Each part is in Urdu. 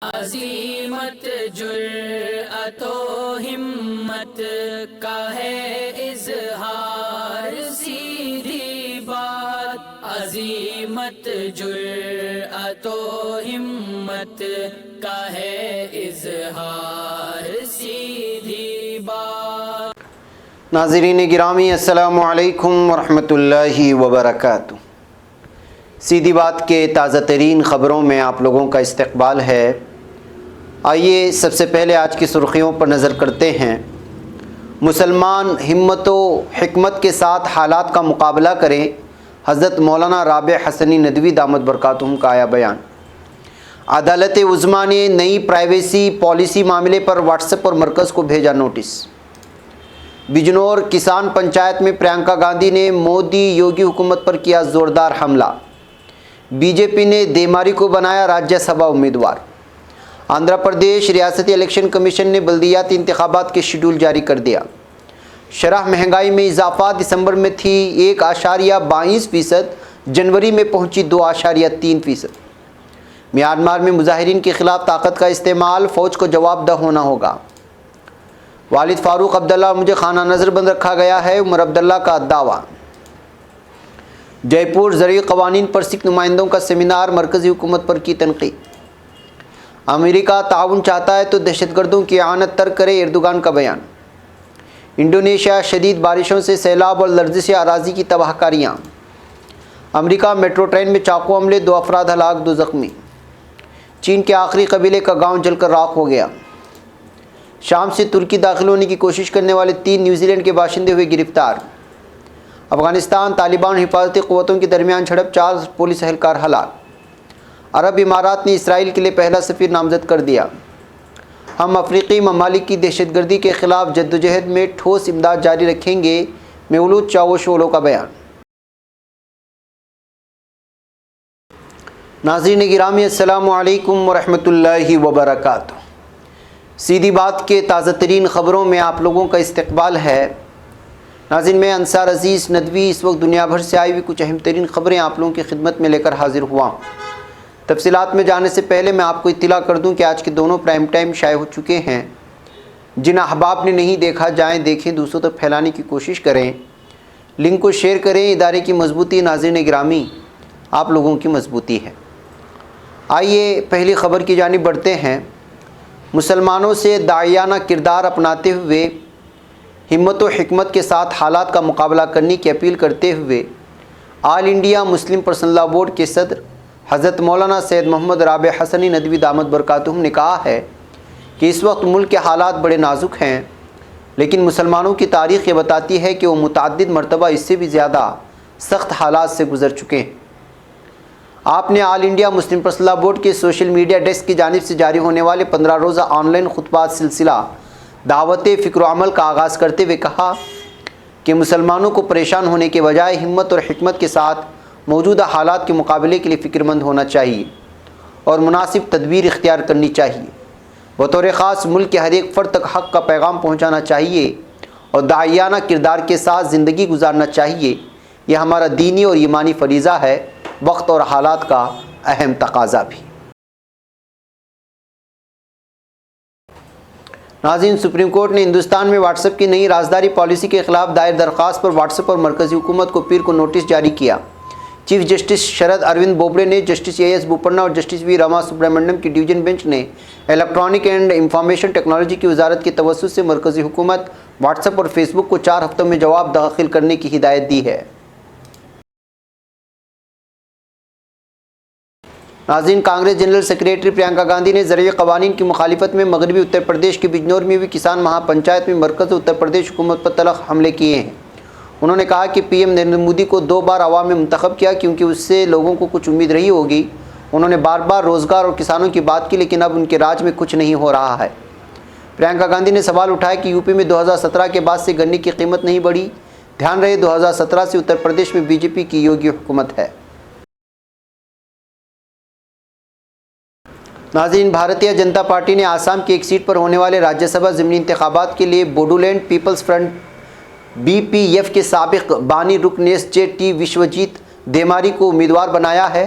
عظیمت جرأت و ہمت کا ہے اظہار، سیدھی بات عظیمت جرأت و ہمت کا ہے اظہار، سیدھی بات۔ ناظرین گرامی السلام علیکم ورحمۃ اللہ وبرکاتہ۔ سیدھی بات کے تازہ ترین خبروں میں آپ لوگوں کا استقبال ہے۔ آئیے سب سے پہلے آج کی سرخیوں پر نظر کرتے ہیں۔ مسلمان ہمت و حکمت کے ساتھ حالات کا مقابلہ کریں، حضرت مولانا رابع حسنی ندوی دامت برکاتہم کا آیا بیان۔ عدالت عظمیٰ نے نئی پرائیویسی پالیسی معاملے پر واٹس ایپ اور مرکز کو بھیجا نوٹس۔ بجنور کسان پنچایت میں پرینکا گاندھی نے مودی یوگی حکومت پر کیا زوردار حملہ۔ بی جے پی نے دیماری کو بنایا راجیہ سبھا امیدوار۔ آندھرا پردیش ریاستی الیکشن کمیشن نے بلدیاتی انتخابات کے شیڈول جاری کر دیا۔ شرح مہنگائی میں اضافہ دسمبر میں تھی 1.22%، جنوری میں پہنچی 2.3%۔ میانمار میں مظاہرین کے خلاف طاقت کا استعمال، فوج کو جواب دہ ہونا ہوگا۔ والد فاروق عبداللہ مجھے خانہ نظر بند رکھا گیا ہے، عمر عبداللہ کا دعویٰ۔ جے پور زرعی قوانین پر سکھ نمائندوں کا سیمینار، مرکزی حکومت پر کی تنقید۔ امریکہ تعاون چاہتا ہے تو دہشت گردوں کی اعانت ترک کرے، ایردوغان کا بیان۔ انڈونیشیا شدید بارشوں سے سیلاب اور لرزش اراضی کی تباہ کاریاں۔ امریکہ میٹرو ٹرین میں چاقو حملے، 2 افراد ہلاک 2 زخمی۔ چین کے آخری قبیلے کا گاؤں جل کر راکھ ہو گیا۔ شام سے ترکی داخل ہونے کی کوشش کرنے والے 3 نیوزی لینڈ کے باشندے ہوئے گرفتار۔ افغانستان طالبان حفاظتی قوتوں کے درمیان جھڑپ، 4 پولیس اہلکار ہلاک۔ عرب امارات نے اسرائیل کے لیے پہلا سفیر نامزد کر دیا۔ ہم افریقی ممالک کی دہشت گردی کے خلاف جدوجہد میں ٹھوس امداد جاری رکھیں گے، مولود چاوشولو کا بیان۔ ناظرین گرامی السلام علیکم ورحمۃ اللہ وبرکاتہ۔ سیدھی بات کے تازہ ترین خبروں میں آپ لوگوں کا استقبال ہے۔ ناظرین میں انصار عزیز ندوی اس وقت دنیا بھر سے آئی ہوئی کچھ اہم ترین خبریں آپ لوگوں کی خدمت میں لے کر حاضر ہوا ہوں۔ تفصیلات میں جانے سے پہلے میں آپ کو اطلاع کر دوں کہ آج کے دونوں پرائم ٹائم شائع ہو چکے ہیں۔ جن احباب نے نہیں دیکھا جائیں دیکھیں، دوسروں تک پھیلانے کی کوشش کریں، لنک کو شیئر کریں۔ ادارے کی مضبوطی ناظرین گرامی آپ لوگوں کی مضبوطی ہے۔ آئیے پہلی خبر کی جانب بڑھتے ہیں۔ مسلمانوں سے داعیانہ کردار اپناتے ہوئے ہمت و حکمت کے ساتھ حالات کا مقابلہ کرنے کی اپیل کرتے ہوئے All India Muslim Personal Law Board کے صدر حضرت مولانا سید محمد رابع حسنی ندوی دامت برکاتہم نے کہا ہے کہ اس وقت ملک کے حالات بڑے نازک ہیں، لیکن مسلمانوں کی تاریخ یہ بتاتی ہے کہ وہ متعدد مرتبہ اس سے بھی زیادہ سخت حالات سے گزر چکے ہیں۔ آپ نے All India Muslim Personal Law Board کے سوشل میڈیا ڈیسک کی جانب سے جاری ہونے والے 15 روزہ آن لائن خطبات سلسلہ دعوت فکر و عمل کا آغاز کرتے ہوئے کہا کہ مسلمانوں کو پریشان ہونے کے بجائے ہمت اور حکمت کے ساتھ موجودہ حالات کے مقابلے کے لیے فکر مند ہونا چاہیے اور مناسب تدبیر اختیار کرنی چاہیے۔ بطور خاص ملک کے ہر ایک فرد تک حق کا پیغام پہنچانا چاہیے اور داعیانہ کردار کے ساتھ زندگی گزارنا چاہیے۔ یہ ہمارا دینی اور ایمانی فریضہ ہے، وقت اور حالات کا اہم تقاضا بھی۔ ناظرین، سپریم کورٹ نے ہندوستان میں واٹس ایپ کی نئی رازداری پالیسی کے خلاف دائر درخواست پر واٹس ایپ اور مرکزی حکومت کو پیر کو نوٹس جاری کیا۔ چیف جسٹس شرد اروند بوبڑے نے جسٹس اے ایس بوپنا اور جسٹس وی راما سبرامنیم کی ڈویژن بینچ نے الیکٹرانک اینڈ انفارمیشن ٹیکنالوجی کی وزارت کے توسط سے مرکزی حکومت، واٹس ایپ اور فیس بک کو 4 ہفتوں میں جواب داخل کرنے کی ہدایت دی ہے۔ ناظرین، کانگریس جنرل سیکریٹری پرینکا گاندھی نے زرعی قوانین کی مخالفت میں مغربی اتر پردیش کے بجنور میں ہوئی کسان مہا پنچایت میں مرکز اتر پردیش حکومت پر تلخ حملے کیے ہیں۔ انہوں نے کہا کہ پی ایم نریندر مودی کو 2 بار عوام میں منتخب کیا کیونکہ اس سے لوگوں کو کچھ امید رہی ہوگی۔ انہوں نے بار بار روزگار اور کسانوں کی بات کی، لیکن اب ان کے راج میں کچھ نہیں ہو رہا ہے۔ پرینکا گاندھی نے سوال اٹھایا کہ یو پی میں 2017 کے بعد سے گنے کی قیمت نہیں بڑھی۔ دھیان رہے 2017 سے اتر پردیش میں بی جے پی کی یوگی حکومت ہے۔ ناظرین، بھارتیہ جنتا پارٹی نے آسام کی ایک سیٹ پر ہونے والے راجیہ سبھا ضمنی انتخابات کے لیے بوڈولینڈ پیپلز فرنٹ BPF کے سابق بانی رکن SJT وشوجیت دیماری کو امیدوار بنایا ہے۔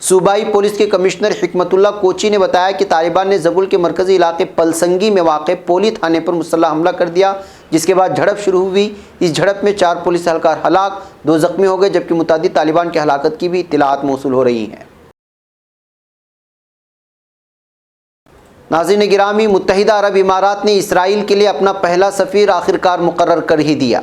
صوبائی پولیس کے کمشنر حکمت اللہ کوچی نے بتایا کہ طالبان نے زبل کے مرکزی علاقے پلسنگی میں واقع پولی تھانے پر مسلح حملہ کر دیا، جس کے بعد جھڑپ شروع ہوئی۔ اس جھڑپ میں 4 پولیس اہلکار ہلاک، 2 زخمی ہو گئے، جبکہ متعدد طالبان کی ہلاکت کی بھی اطلاعات موصول ہو رہی ہیں۔ ناظرین گرامی، متحدہ عرب امارات نے اسرائیل کے لیے اپنا پہلا سفیر آخرکار مقرر کر ہی دیا۔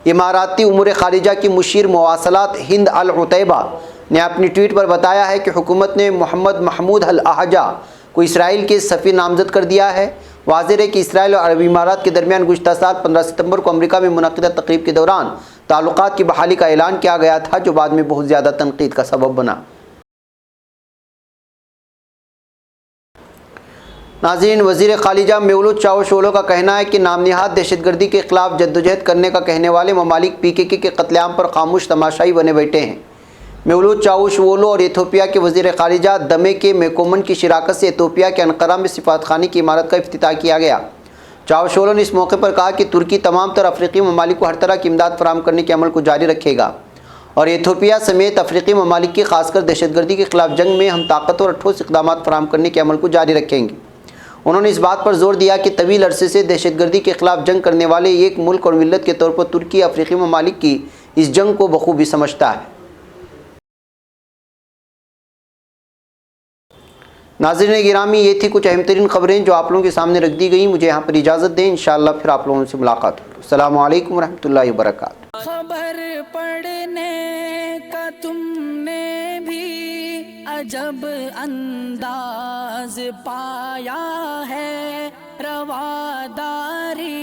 اماراتی امور خارجہ کی مشیر مواصلات ہند العتیبہ نے اپنی ٹویٹ پر بتایا ہے کہ حکومت نے محمد محمود الحجہ کو اسرائیل کے سفیر نامزد کر دیا ہے۔ واضح ہے کہ اسرائیل اور عرب امارات کے درمیان گزشتہ سال 15 ستمبر کو امریکہ میں منعقدہ تقریب کے دوران تعلقات کی بحالی کا اعلان کیا گیا تھا، جو بعد میں بہت زیادہ تنقید کا سبب بنا۔ ناظرین، وزیر خارجہ میولود چاوش-اولو کا کہنا ہے کہ نام نہاد دہشت گردی کے خلاف جدوجہد کرنے کا کہنے والے ممالک PKK کے قتل عام پر خاموش تماشائی بنے بیٹھے ہیں۔ میولود چاوش-اولو اور ایتھوپیا کے وزیر خارجہ دمیکے میکومن کی شراکت سے ایتھوپیا کے انقرہ میں سفارتخانے کی عمارت کا افتتاح کیا گیا۔ چاوش-اولو نے اس موقع پر کہا کہ ترکی تمام تر افریقی ممالک کو ہر طرح کی امداد فراہم کرنے کے عمل کو جاری رکھے گا اور ایتھوپیا سمیت افریقی ممالک کی خاص کر دہشت گردی کے خلاف جنگ میں ہم طاقتور اور ٹھوس اقدامات فراہم کرنے کے عمل کو جاری رکھیں گے۔ انہوں نے اس بات پر زور دیا کہ طویل عرصے سے دہشت گردی کے خلاف جنگ کرنے والے ایک ملک اور ملت کے طور پر ترکی افریقی ممالک کی اس جنگ کو بخوبی سمجھتا ہے۔ ناظرین گرامی، یہ تھی کچھ اہم ترین خبریں جو آپ لوگوں کے سامنے رکھ دی گئیں۔ مجھے یہاں پر اجازت دیں، انشاءاللہ پھر آپ لوگوں سے ملاقات ہوگی۔ السلام علیکم ورحمۃ اللہ وبرکاتہ۔ خبر پڑھنے کا تم نے بھی عجب انداز پایا ہے، رواداری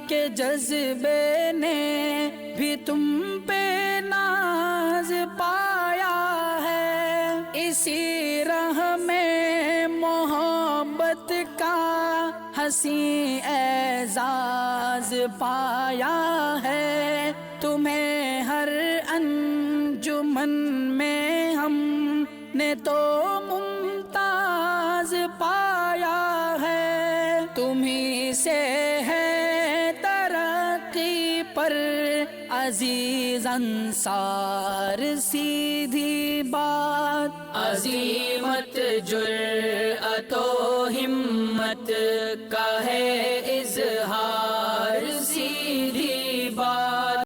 کے جذبے نے بھی تم پہ ناز پایا ہے، اسی راہ میں محبت کا حسین اعزاز پایا ہے، تمہیں ہر انجمن میں ہم نے تو ممتاز پایا ہے، تمہیں سے ہے ترقی پر عزیز انصار، سیدھی بات عزیمت جرأت و ہمت کا ہے اظہار۔